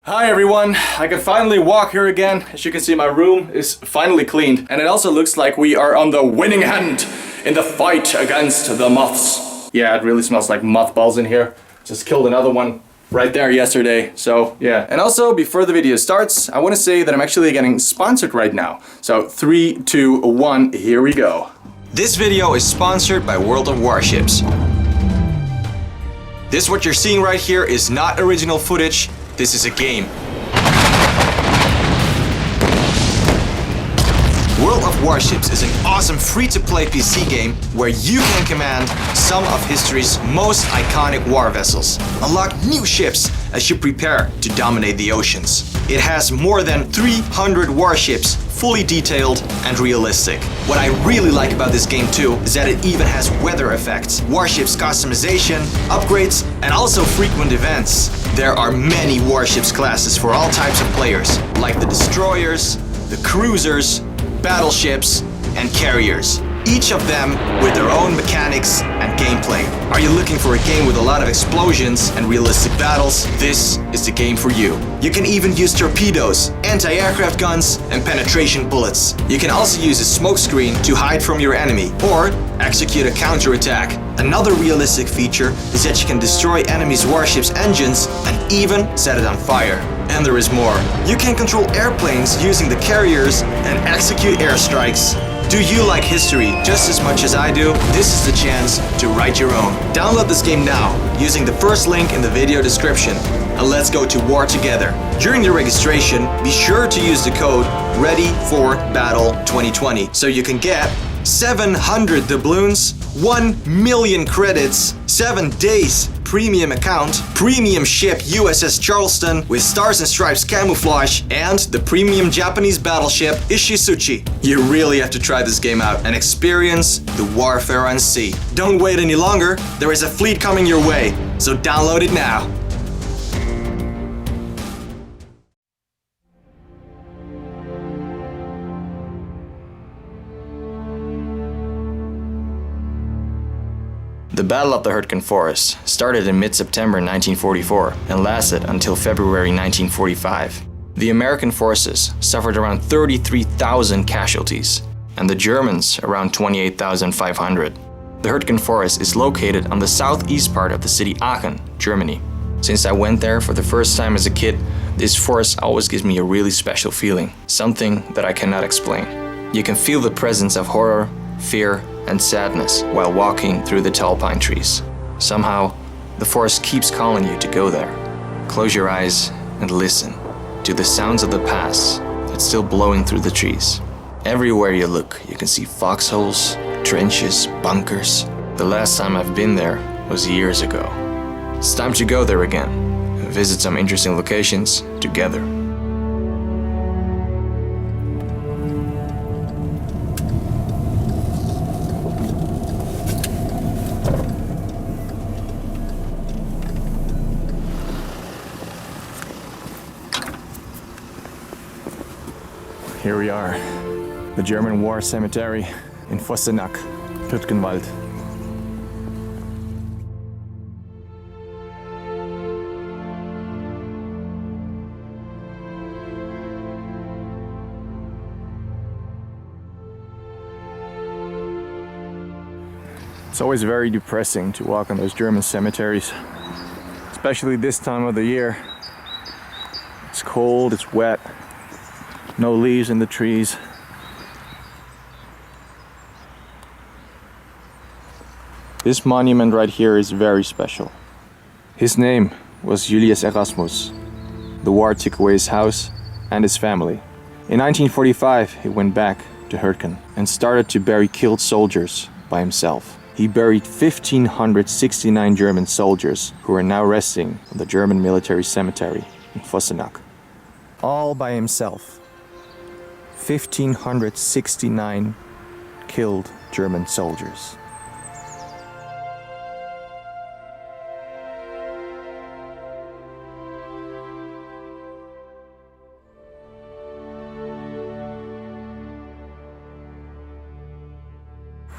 Hi everyone, I can finally walk here again. As you can see, my room is finally cleaned, and it also looks like we are on the winning hand in the fight against the moths. Yeah, it really smells like mothballs in here. Just killed another one right there yesterday, so yeah. And also, before the video starts, I want to say that I'm actually getting sponsored right now. So 3, 2, 1, here we go. This video is sponsored by World of Warships. This what you're seeing right here is not original footage. This is a game. World of Warships is an awesome free-to-play PC game where you can command some of history's most iconic war vessels. Unlock new ships as you prepare to dominate the oceans. It has more than 300 warships, fully detailed and realistic. What I really like about this game too is that it even has weather effects, warships customization, upgrades, and also frequent events. There are many warships classes for all types of players, like the destroyers, the cruisers, battleships, and carriers. Each of them with their own mechanics and gameplay. Are you looking for a game with a lot of explosions and realistic battles? This is the game for you. You can even use torpedoes, anti-aircraft guns, and penetration bullets. You can also use a smoke screen to hide from your enemy or execute a counterattack. Another realistic feature is that you can destroy enemies' warships' engines and even set it on fire. And there is more. You can control airplanes using the carriers and execute airstrikes. Do you like history just as much as I do? This is the chance to write your own. Download this game now using the first link in the video description, and let's go to war together. During your registration, be sure to use the code READY4BATTLE2020 so you can get 700 doubloons, 1 million credits, 7 days premium account, premium ship USS Charleston with stars and stripes camouflage, and the premium Japanese battleship Ishizuchi. You really have to try this game out and experience the warfare on sea. Don't wait any longer, there is a fleet coming your way, so download it now. The Battle of the Hürtgen Forest started in mid-September 1944 and lasted until February 1945. The American forces suffered around 33,000 casualties, and the Germans around 28,500. The Hürtgen Forest is located on the southeast part of the city Aachen, Germany. Since I went there for the first time as a kid, this forest always gives me a really special feeling, something that I cannot explain. You can feel the presence of horror, fear, and sadness while walking through the tall pine trees. Somehow, the forest keeps calling you to go there. Close your eyes and listen to the sounds of the past that's still blowing through the trees. Everywhere you look, you can see foxholes, trenches, bunkers. The last time I've been there was years ago. It's time to go there again and visit some interesting locations together. Here we are, the German war cemetery in Fossenack, Hürtgenwald. It's always very depressing to walk on those German cemeteries, especially this time of the year. It's cold, it's wet. No leaves in the trees. This monument right here is very special. His name was Julius Erasmus. The war took away his house and his family. In 1945, he went back to Hürtgen and started to bury killed soldiers by himself. He buried 1,569 German soldiers who are now resting on the German military cemetery in Fossenack. All by himself. 1,569 killed German soldiers.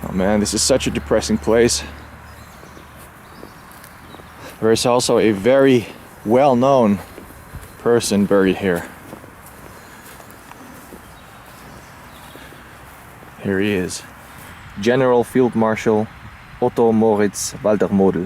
Oh man, this is such a depressing place. There is also a very well-known person buried here. Here he is. General Field Marshal Otto Moritz Walter Model.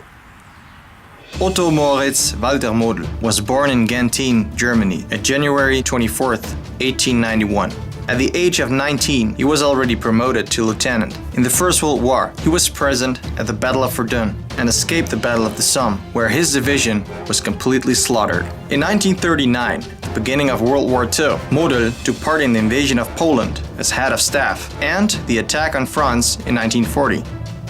Otto Moritz Walter Model was born in Genthin, Germany, on January 24th, 1891. At the age of 19, he was already promoted to lieutenant. In the First World War, he was present at the Battle of Verdun and escaped the Battle of the Somme, where his division was completely slaughtered. In 1939, the beginning of World War II, Model took part in the invasion of Poland as head of staff and the attack on France in 1940.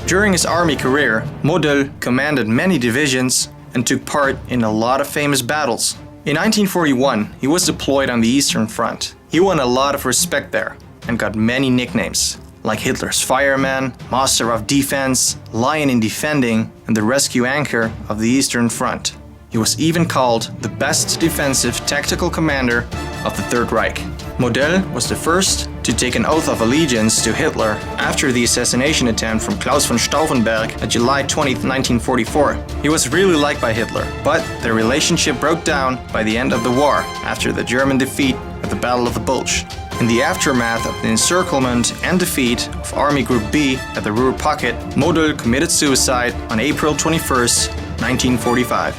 During his army career, Model commanded many divisions and took part in a lot of famous battles. In 1941, he was deployed on the Eastern Front. He won a lot of respect there and got many nicknames, like Hitler's Fireman, Master of Defense, Lion in Defending, and the Rescue Anchor of the Eastern Front. He was even called the best defensive tactical commander of the Third Reich. Model was the first to take an oath of allegiance to Hitler after the assassination attempt from Klaus von Stauffenberg on July 20, 1944. He was really liked by Hitler, but their relationship broke down by the end of the war after the German defeat at the Battle of the Bulge. In the aftermath of the encirclement and defeat of Army Group B at the Ruhr Pocket, Model committed suicide on April 21st, 1945.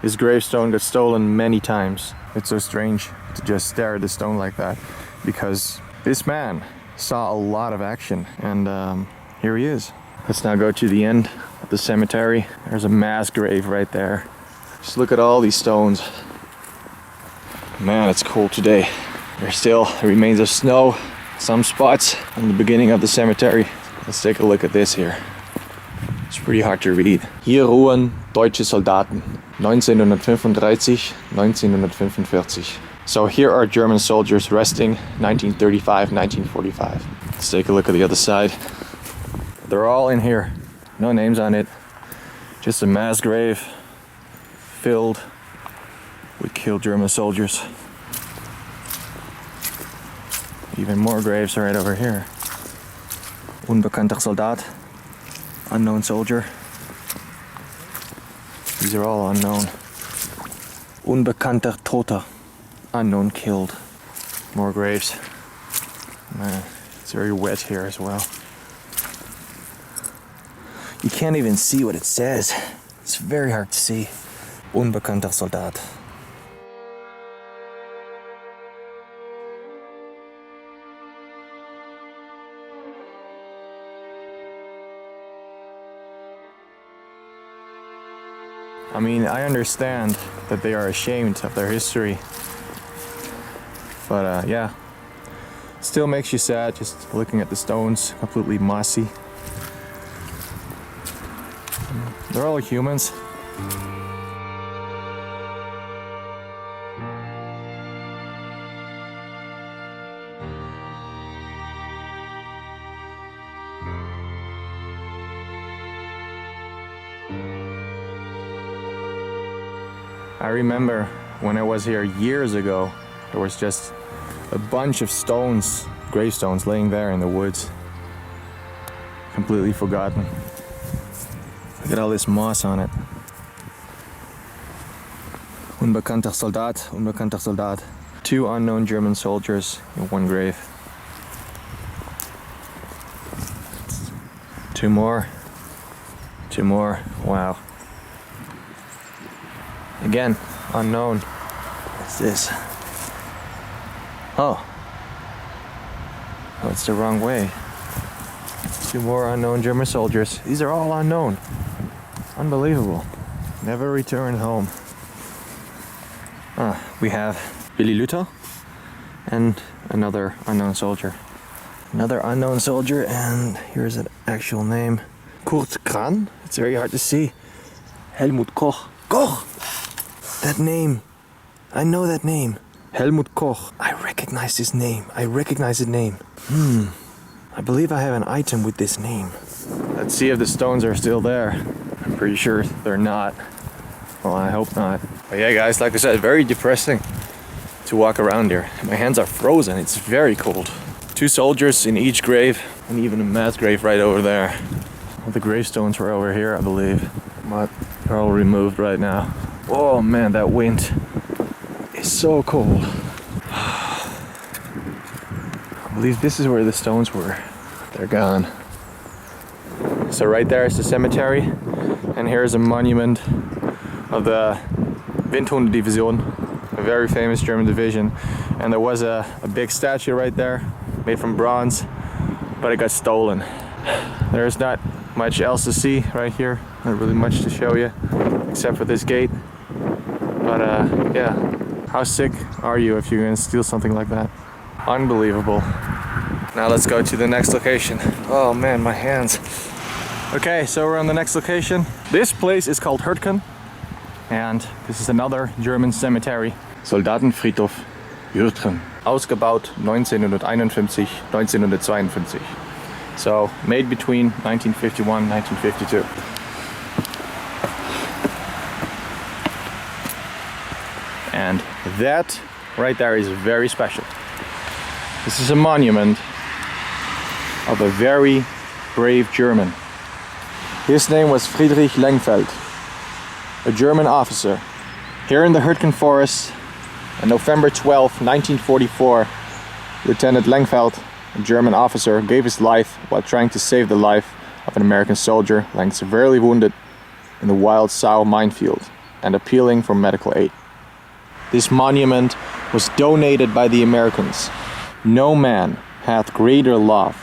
His gravestone got stolen many times. It's so strange to just stare at the stone like that, because this man saw a lot of action, and here he is. Let's now go to the end of the cemetery. There's a mass grave right there. Just look at all these stones. Man, it's cold today. There's still remains of snow, some spots on the beginning of the cemetery. Let's take a look at this here. It's pretty hard to read. Hier ruhen deutsche Soldaten. 1935, 1945. So here are German soldiers resting, 1935, 1945. Let's take a look at the other side. They're all in here. No names on it. Just a mass grave filled with killed German soldiers. Even more graves right over here. Unbekannter Soldat. Unknown soldier. These are all unknown. Unbekannter Toter. Unknown killed. More graves. Man, it's very wet here as well. You can't even see what it says. It's very hard to see. Unbekannter Soldat. I mean, I understand that they are ashamed of their history, but yeah, still makes you sad just looking at the stones, completely mossy. They're all humans. I remember when I was here years ago, there was just a bunch of stones, gravestones laying there in the woods. Completely forgotten. Look at all this moss on it. Unbekannter Soldat, unbekannter Soldat. 2 unknown German soldiers in one grave. 2 more. 2 more. Wow. Again, unknown. What's this? Oh, it's the wrong way. 2 more unknown German soldiers. These are all unknown. Unbelievable. Never returned home. We have Billy Luther and another unknown soldier. Another unknown soldier, and here's an actual name. Kurt Kran. It's very hard to see. Helmut Koch. Koch! That name. I know that name. Helmut Koch. I recognize this name. I recognize the name. I believe I have an item with this name. Let's see if the stones are still there. I'm pretty sure they're not. Well, I hope not. But yeah, guys, like I said, very depressing to walk around here. My hands are frozen. It's very cold. 2 soldiers in each grave, and even a mass grave right over there. Well, the gravestones were over here, I believe, but they're all removed right now. Oh man, that wind is so cold. I believe this is where the stones were. They're gone. So right there is the cemetery, and here's a monument of the Windhunde-Division, a very famous German division. And there was a big statue right there, made from bronze, but it got stolen. There's not much else to see right here, not really much to show you, except for this gate. But yeah, how sick are you if you're gonna steal something like that? Unbelievable. Now let's go to the next location. Oh man, my hands. Okay, so we're on the next location. This place is called Hürtgen, and this is another German cemetery. Soldatenfriedhof Hürtgen. Ausgebaut 1951, 1952. So made between 1951 and 1952. And that right there is very special. This is a monument of a very brave German. His name was Friedrich Lengfeld, a German officer. Here in the Hürtgen Forest, on November 12, 1944, Lieutenant Lengfeld, a German officer, gave his life while trying to save the life of an American soldier lying severely wounded in the Wild Sow minefield and appealing for medical aid. This monument was donated by the Americans. No man hath greater love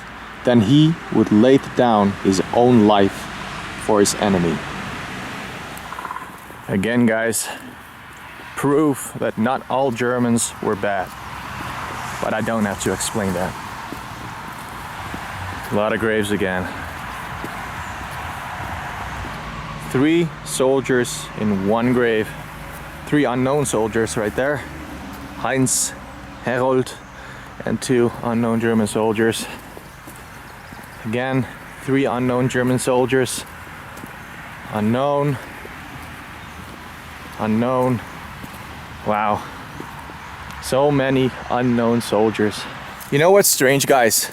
than he would lay down his own life for his enemy. Again, guys, proof that not all Germans were bad. But I don't have to explain that. A lot of graves again. 3 soldiers in one grave. 3 unknown soldiers right there. Heinz, Herold, and 2 unknown German soldiers. Again, 3 unknown German soldiers. Unknown. Unknown. Wow. So many unknown soldiers. You know what's strange, guys?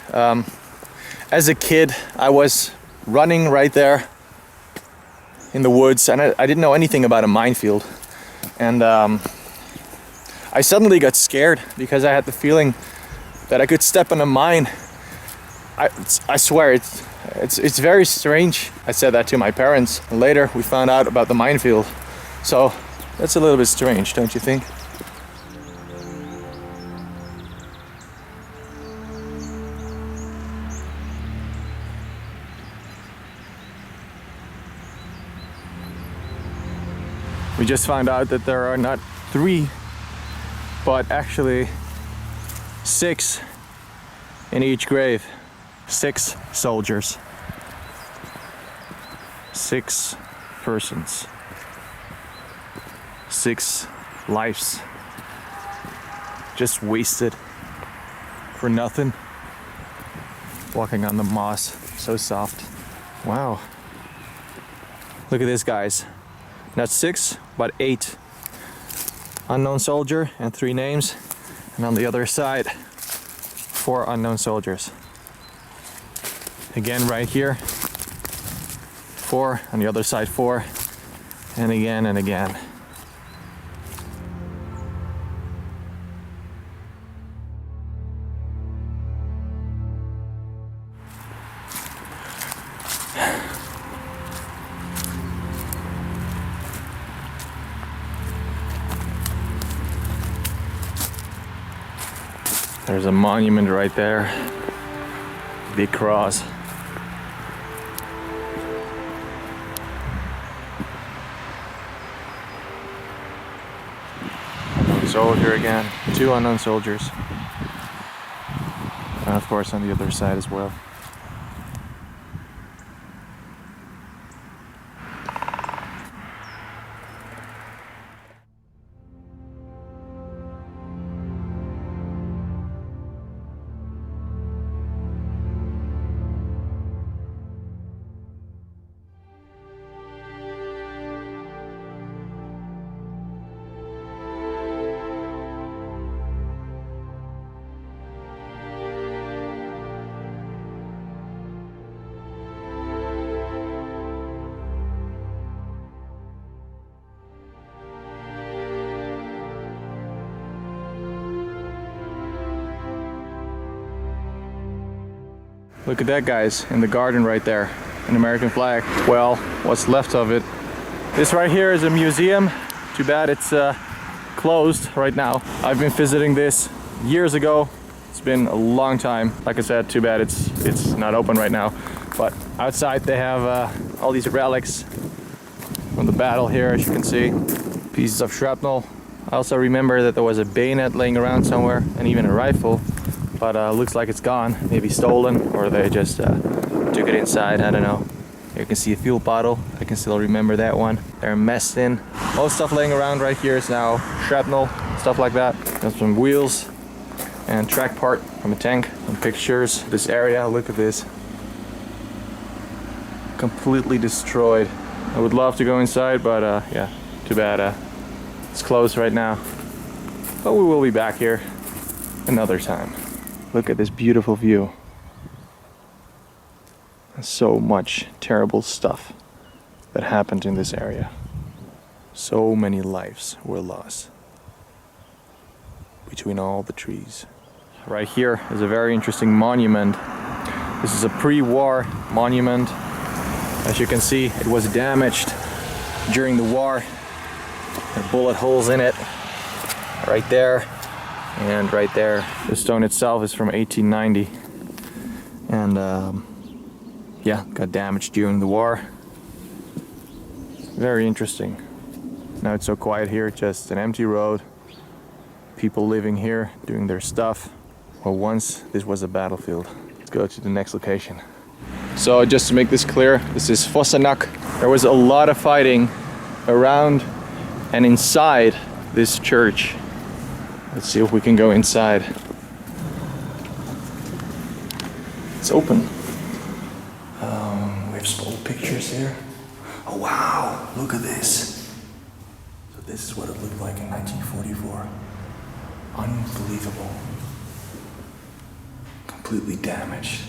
As a kid, I was running right there in the woods, and I didn't know anything about a minefield. And I suddenly got scared because I had the feeling that I could step on a mine. I swear, it's very strange. I said that to my parents, and later we found out about the minefield. So that's a little bit strange, don't you think? We just found out that there are not 3, but actually 6 in each grave. 6 soldiers. 6 persons. 6 lives. Just wasted for nothing. Walking on the moss, so soft. Wow. Look at this, guys. Not 6, but 8. Unknown soldier and 3 names. And on the other side, 4 unknown soldiers. Again, right here, 4. On the other side, 4. And again and again. There's a monument right there. Big cross. Unknown soldier again. 2 unknown soldiers. And of course on the other side as well. Look at that, guys, in the garden right there, an American flag. Well, what's left of it. This right here is a museum. Too bad it's closed right now. I've been visiting this years ago. It's been a long time. Like I said, too bad it's not open right now. But outside they have all these relics from the battle here, as you can see. Pieces of shrapnel. I also remember that there was a bayonet laying around somewhere and even a rifle. But looks like it's gone. Maybe stolen, or they just took it inside. I don't know. Here you can see a fuel bottle. I can still remember that one. They're messed in. Most stuff laying around right here is now shrapnel, stuff like that. There's some wheels and track part from a tank. Some pictures. This area, look at this. Completely destroyed. I would love to go inside, but yeah, too bad. It's closed right now. But we will be back here another time. Look at this beautiful view. So much terrible stuff that happened in this area. So many lives were lost between all the trees. Right here is a very interesting monument. This is a pre-war monument. As you can see, it was damaged during the war. There are bullet holes in it. Right there and right there. The stone itself is from 1890. And yeah, got damaged during the war. Very interesting. Now it's so quiet here, just an empty road. People living here, doing their stuff. Well, once this was a battlefield. Let's go to the next location. So just to make this clear, this is Fossenack. There was a lot of fighting around and inside this church. Let's see if we can go inside. It's open. We have some old pictures here. Oh wow, look at this. So this is what it looked like in 1944. Unbelievable. Completely damaged.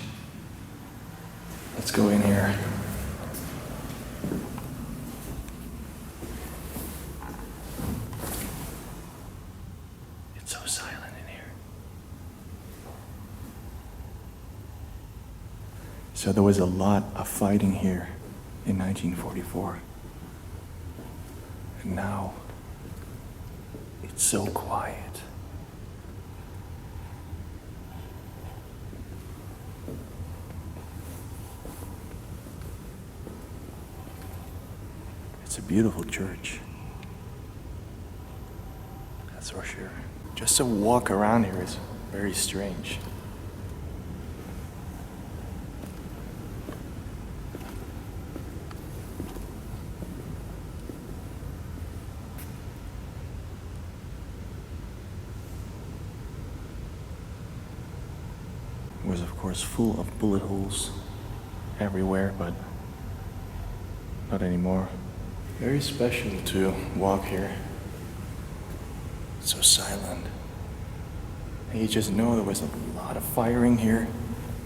Let's go in here. It's so silent in here. So there was a lot of fighting here in 1944. And now it's so quiet. It's a beautiful church. That's for sure. Just to walk around here is very strange. It was of course full of bullet holes everywhere, but not anymore. Very special to walk here. It's so silent. And you just know there was a lot of firing here.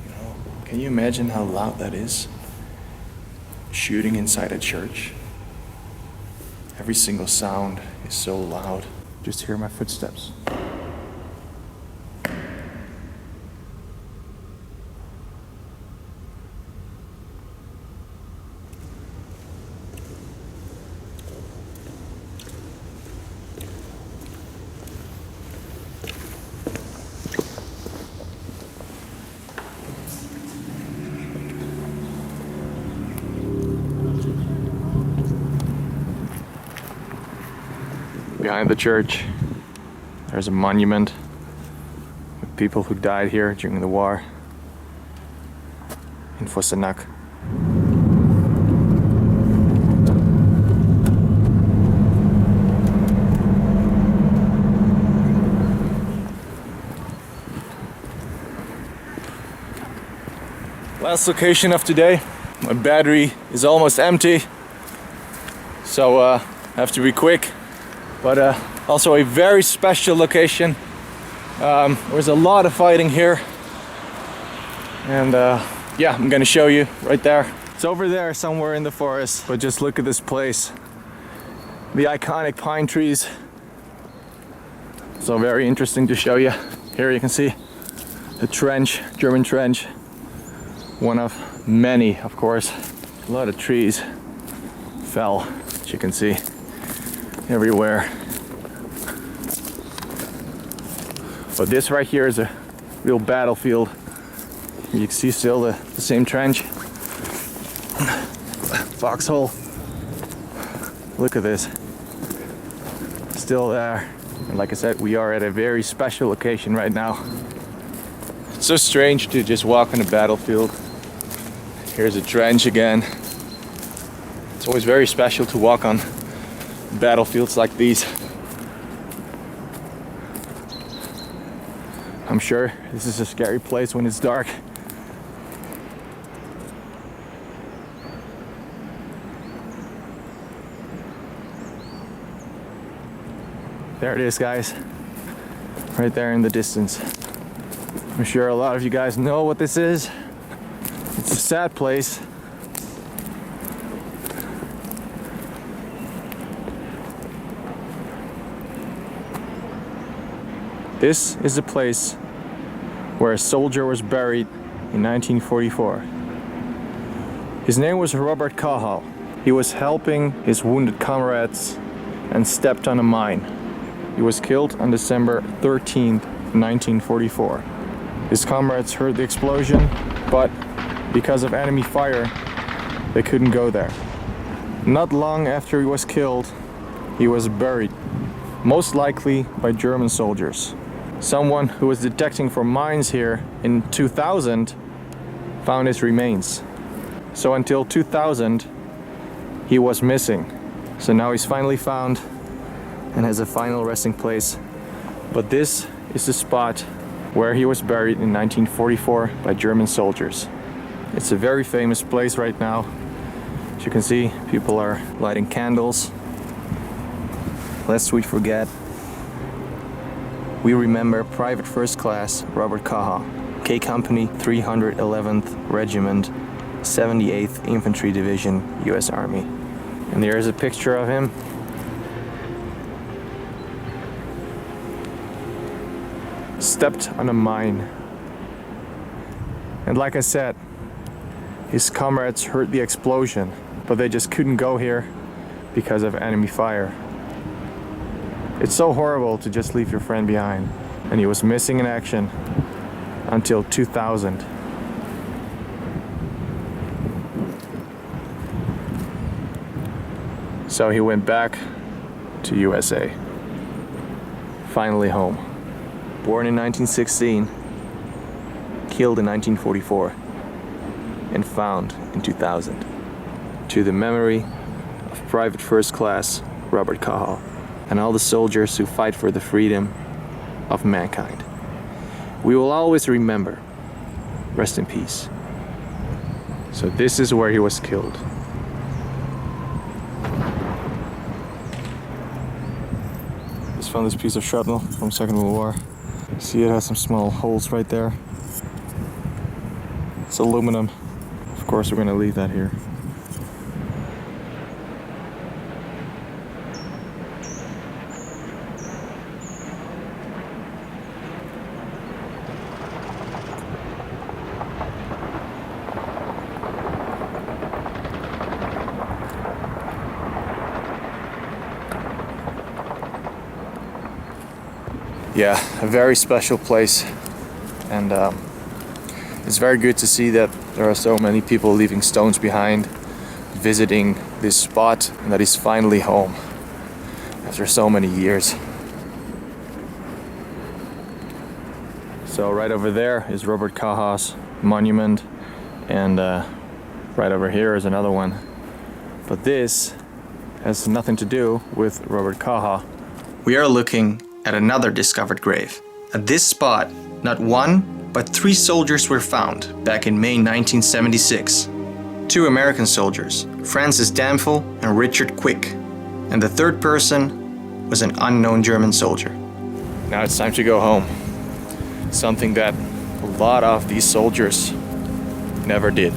You know, can you imagine how loud that is? Shooting inside a church. Every single sound is so loud. Just hear my footsteps. Behind the church, there's a monument with people who died here during the war in Fossenack. Last location of today. My battery is almost empty, so I have to be quick. But also a very special location. There was a lot of fighting here. And yeah, I'm gonna show you right there. It's over there somewhere in the forest. But just look at this place. The iconic pine trees. So very interesting to show you. Here you can see the trench, German trench. One of many, of course. A lot of trees fell, as you can see, everywhere. But this right here is a real battlefield. You can see still the same trench. Foxhole. Look at this. Still there. And like I said, we are at a very special location right now. It's so strange to just walk on a battlefield. Here's a trench again. It's always very special to walk on battlefields like these. I'm sure this is a scary place when it's dark. There it is, guys. Right there in the distance. I'm sure a lot of you guys know what this is. It's a sad place. This is the place where a soldier was buried in 1944. His name was Robert Cahal. He was helping his wounded comrades and stepped on a mine. He was killed on December 13th, 1944. His comrades heard the explosion, but because of enemy fire, they couldn't go there. Not long after he was killed, he was buried, most likely by German soldiers. Someone who was detecting for mines here in 2000 found his remains. So until 2000, he was missing. So now he's finally found and has a final resting place. But this is the spot where he was buried in 1944 by German soldiers. It's a very famous place right now. As you can see, people are lighting candles. Lest we forget, we remember Private First Class Robert Cahal, K Company 311th Regiment, 78th Infantry Division, US Army. And there's a picture of him. Stepped on a mine. And like I said, his comrades heard the explosion, but they just couldn't go here because of enemy fire. It's so horrible to just leave your friend behind. And he was missing in action until 2000. So he went back to USA. Finally home. Born in 1916, killed in 1944, and found in 2000. To the memory of Private First Class Robert Cahal and all the soldiers who fight for the freedom of mankind. We will always remember. Rest in peace. So this is where he was killed. Just found this piece of shrapnel from Second World War. See, it has some small holes right there. It's aluminum. Of course, we're gonna leave that here. Yeah, a very special place, and it's very good to see that there are so many people leaving stones behind, visiting this spot, and that he's finally home after so many years. So right over there is Robert Cahal's monument, and right over here is another one. But this has nothing to do with Robert Cahal. We are looking at another discovered grave. At this spot, not one, but 3 soldiers were found back in May 1976. 2 American soldiers, Francis Danville and Richard Quick. And the 3rd person was an unknown German soldier. Now it's time to go home. Something that a lot of these soldiers never did.